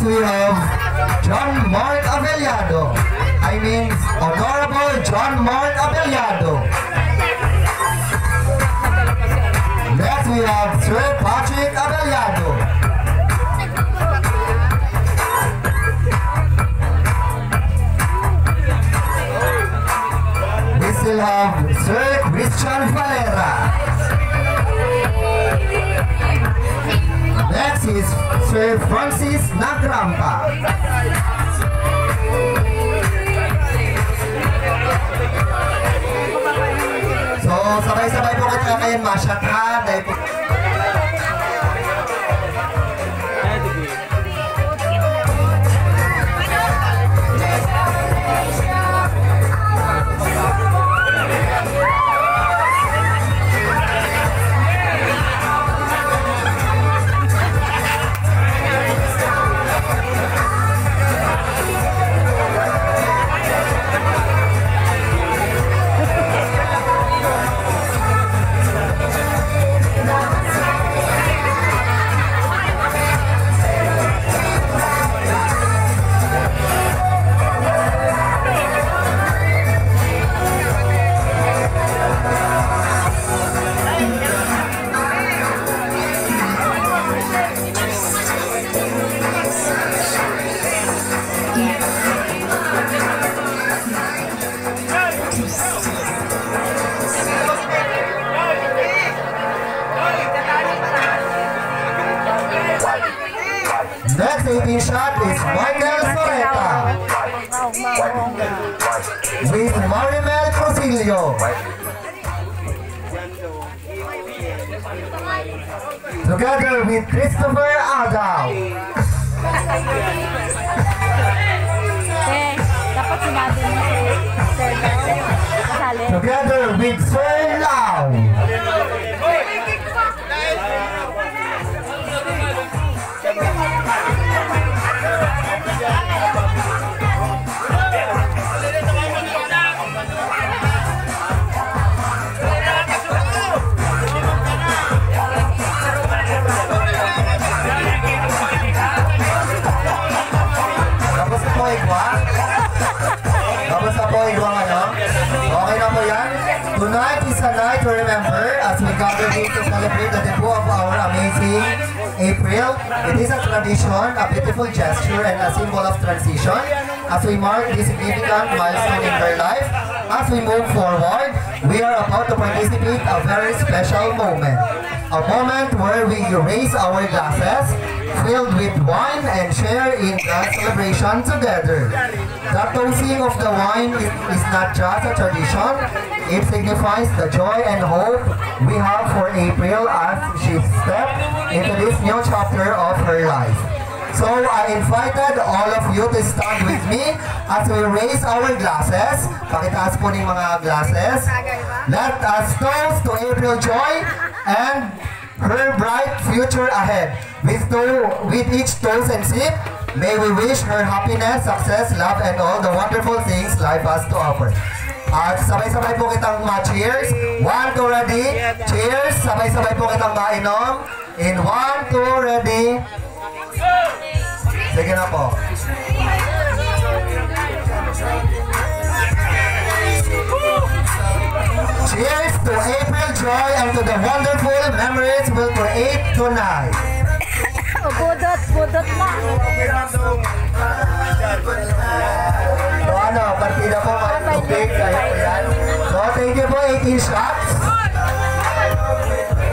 Next we have John Mart Abellado. I mean, Honorable John Mart Abellado. Next we have Sir Patrick Abellado. We still have Sir Christian Valera. Next is Sir Francis Nagrampa. So, sabay-sabay po kayo kayo masyat ha. Dahil po... Next 18 shot is Michael Soreta with Marimel Crucilio. Together with Christopher Agaw. Dapat sinabi mo si Sir Kasali. Together with Sir Lau. Tonight is a night to remember as we gather here to celebrate the debut of our amazing April. It is a tradition, a beautiful gesture, and a symbol of transition as we mark this significant milestone in her life. As we move forward, we are about to participate in a very special moment. A moment where we raise our glasses, filled with wine, and share in the celebration together. The toasting of the wine is not just a tradition, it signifies the joy and hope we have for April as she steps into this new chapter of her life. So I invited all of you to stand with me as we raise our glasses. Pakitaas po ng mga glasses. Let us toast to April Joy and her bright future ahead. With each toast and sip, may we wish her happiness, success, love, and all the wonderful things life has to offer. At sabay-sabay po kitang ma-cheers. 1, 2, ready. Cheers. Sabay-sabay po kitang mainom. In 1, 2, ready. Sige na po. Cheers to April Joy and to the wonderful memories we'll create tonight. Budot na. So ano, partida po, may tubig, kaya po yan. So thank you po, 18 shots.